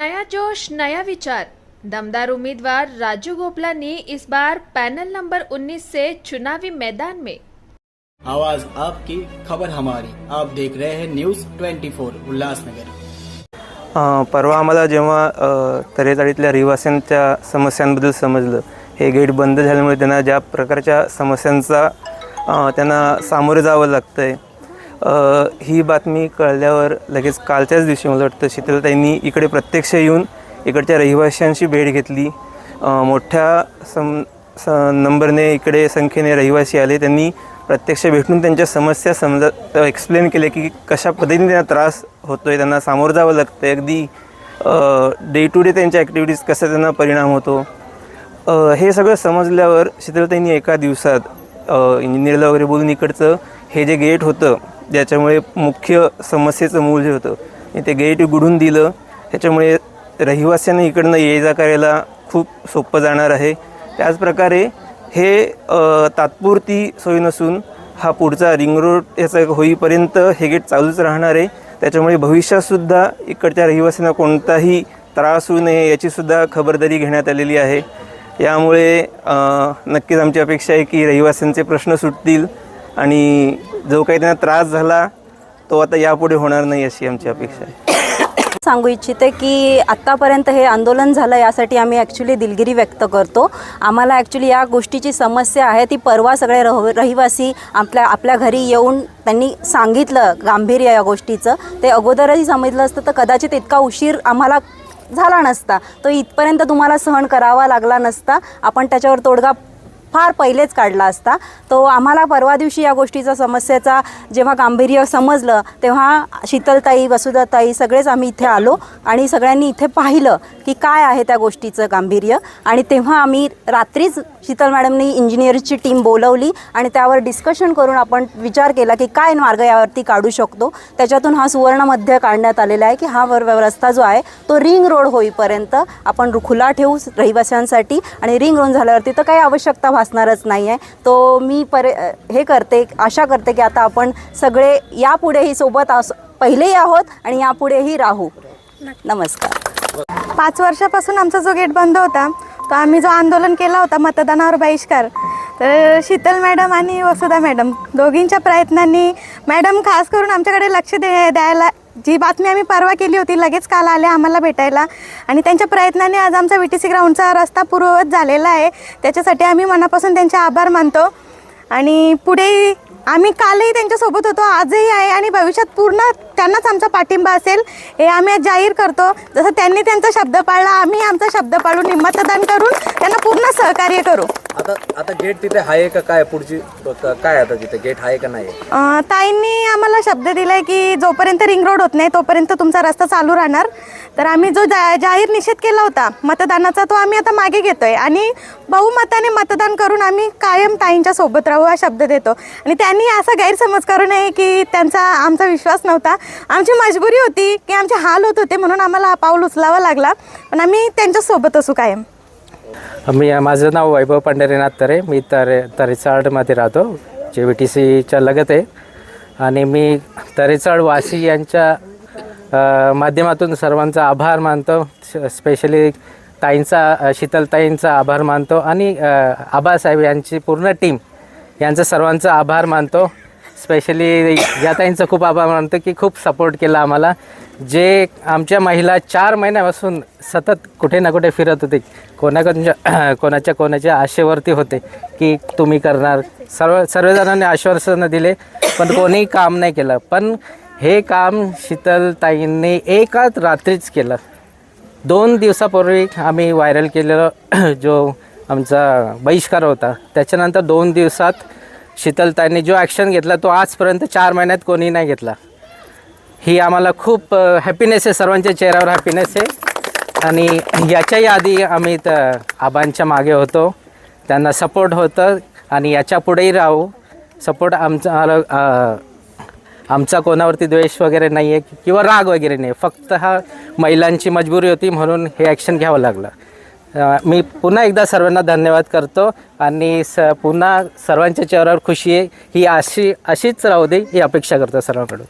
नया जोश नया विचार। दमदार उम्मीदवार राजू गोपलानी इस बार पैनल नंबर 19 से चुनावी मैदान में। आवाज आपकी, खबर हमारी। आप देख रहे हैं न्यूज 24 उल्हासनगर। परवा आम्हाला जेव्हा तरेचाळीतल्या रहिवाशांच्या समस्यांबद्दल समजलं, हे गेट बंद झाल्यामुळे त्यांना ज्या प्रकारच्या समस्यांचा त्यांना सामोरे जावं लागतंय, ही बातमी कळल्यावर लगेच कालच्याच दिवशी मला वाटतं शीतलताईंनी इकडे प्रत्यक्ष येऊन इकडच्या रहिवाशांशी भेट घेतली। मोठ्या नंबरने इकडे संख्येने रहिवासी आले। त्यांनी प्रत्यक्ष भेटून त्यांच्या समस्या एक्सप्लेन केले की कशा पद्धतीने त्यांना त्रास होतो आहे, त्यांना सामोरं जावं लागतं आहे, अगदी डे टू डे त्यांच्या ॲक्टिव्हिटीज कसा त्यांना परिणाम होतो, हे सगळं समजल्यावर शीतलताईंनी एका दिवसात इंजिनियरला वगैरे बोलून इकडचं हे जे गेट होतं, ज्याच्यामुळे मुख्य समस्येचं मूळ जे होतं ते गेट उघडून दिलं। त्याच्यामुळे रहिवाशांना इकडनं ये जा करायला खूप सोपं जाणार आहे। त्याचप्रकारे हे तात्पुरती सोय नसून हा पुढचा रिंग रोड याचा होईपर्यंत हे गेट चालूच राहणार आहे। त्याच्यामुळे भविष्यातसुद्धा इकडच्या रहिवाशांना कोणताही त्रास होऊ नये याचीसुद्धा खबरदारी घेण्यात आलेली आहे। यामुळे नक्कीच आमची अपेक्षा आहे की रहिवाशांचे प्रश्न सुटतील आणि जो काही त्यांना त्रास झाला तो आता यापुढे होणार नाही अशी आमची अपेक्षा आहे। सांगू इच्छिते की आत्तापर्यंत हे आंदोलन झालं यासाठी आम्ही ॲक्च्युली दिलगिरी व्यक्त करतो। आम्हाला ॲक्च्युली या गोष्टीची समस्या आहे ती परवा सगळे रहिवासी आपल्या घरी येऊन त्यांनी सांगितलं गांभीर्य या गोष्टीचं। ते अगोदरही समजलं असतं तर कदाचित इतका उशीर आम्हाला झाला नसता, तो इथपर्यंत तुम्हाला सहन करावा लागला नसता, आपण त्याच्यावर तोडगा फार पहिलेच काढला असता। तो आम्हाला परवा दिवशी या गोष्टीचा समस्येचा जेव्हा गांभीर्य समजलं तेव्हा शीतलताई, वसुधाताई सगळेच आम्ही इथे आलो आणि सगळ्यांनी इथे पाहिलं की काय आहे त्या गोष्टीचं गांभीर्य। आणि तेव्हा आम्ही रात्रीच शीतल मॅडमनी इंजिनियरची टीम बोलवली आणि त्यावर डिस्कशन करून आपण विचार केला की काय मार्ग यावरती काढू शकतो। त्याच्यातून हा सुवर्ण मध्य काढण्यात आलेला आहे की हा रस्ता जो आहे तो रिंग रोड होईपर्यंत आपण खुला ठेवू रहिवाशांसाठी, आणि रिंग रोड झाल्यावरती तर काही आवश्यकता भासणारच नाही आहे। तो मी आशा करते की आता आपण सगळे यापुढेही सोबत पहिलेही आहोत आणि यापुढेही राहू। नमस्कार। 5 वर्षापासून आमचा जो गेट बंद होता, तो आम्ही जो आंदोलन केला होता मतदानावर बहिष्कार, तर शीतल मॅडम आणि वसुधा मॅडम दोघींच्या प्रयत्नांनी मॅडम खास करून आमच्याकडे लक्ष द्यायला, जी बातमी आम्ही परवा केली होती लगेच काल आल्या आम्हाला भेटायला, आणि त्यांच्या प्रयत्नाने आज आमचा VTC ग्राउंडचा रस्ता पूर्ववत झालेला आहे। त्याच्यासाठी आम्ही मनापासून त्यांचे आभार मानतो आणि पुढे आम्ही कालही त्यांच्यासोबत होतो, आजही आहे आणि भविष्यात पूर्ण त्यांनाच आमचा पाठिंबा असेल हे आम्ही आज जाहीर करतो। जसं त्यांनी त्यांचा शब्द पाळला, आम्ही आमचा शब्द पाळून मतदान करून त्यांना पूर्ण सहकार्य करू। आता गेट तिथे आहे का, काय पुढची काय आता तिथे गेट आहे का नाही? ताईंनी आम्हाला शब्द दिलाय की जोपर्यंत रिंग रोड होत नाही तोपर्यंत तुमचा रस्ता चालू राहणार। तर आम्ही जो जाहीर निषेध केला होता मतदानाचा तो आम्ही आता मागे घेतोय आणि बहुमताने मतदान करून आम्ही कायम ताईंच्या सोबत राहू हा शब्द देतो। आणि त्यांनी असा गैरसमज करू नये की त्यांचा आमचा विश्वास नव्हता, आमची मजबुरी होती की आमचे हाल होत होते म्हणून आम्हाला हा पाऊल उचलावा लागला, पण आम्ही त्यांच्यासोबत असू कायम। माझं नाव वैभव पंढरीनाथ तरे, मी तरेचाळमध्ये राहतो, जे VTCच्या लगत आहे, आणि मी तरेचाळ वासी यांच्या माध्यमातून सर्वांचा आभार मानतो। स्पेशली शीतलताईंचा आभार मानतो आणि आबासाहेब यांची पूर्ण टीम यांचा सर्वांचा आभार मानतो। स्पेशली या ताईंचा खूप आभार मानतो की खूप सपोर्ट केला आम्हाला। जे आमच्या महिला 4 महिन्यापासून सतत कुठे ना कुठे फिरत होते, कोणाच्या आशेवरती होते की तुम्ही करणार, सर्वजणांनी आश्वासनं दिले पण कोणीही काम नाही केलं, पण हे काम शीतलताईंनी एकाच रात्रीच केलं। 2 दिवसापूर्वी आम्ही व्हायरल केलेलं जो आमचा बहिष्कार होता, त्याच्यानंतर 2 दिवसात शीतलताईंनी जो ॲक्शन घेतला तो आजपर्यंत 4 महिन्यात कोणी नाही घेतला। ही आम्हाला खूप हॅपीनेस आहे, सर्वांच्या चेहऱ्यावर हॅपीनेस आहे। आणि याच्याही आधी आम्ही आबांच्या मागे होतो, त्यांना सपोर्ट होतं आणि याच्या पुढेही राहू। सपोर्ट आमचा कोणावरती द्वेष वगैरे नाही आहे किंवा राग वगैरे नाही, फक्त हा महिलांची मजबुरी होती म्हणून हे ॲक्शन घ्यावं लागलं। मी पुन्हा एकदा सर्वांना धन्यवाद करतो आणि पुन्हा सर्वांच्या चेहऱ्यावर खुशी आहे ही अशीच राहू दे ही अपेक्षा करतो सर्वांकडून।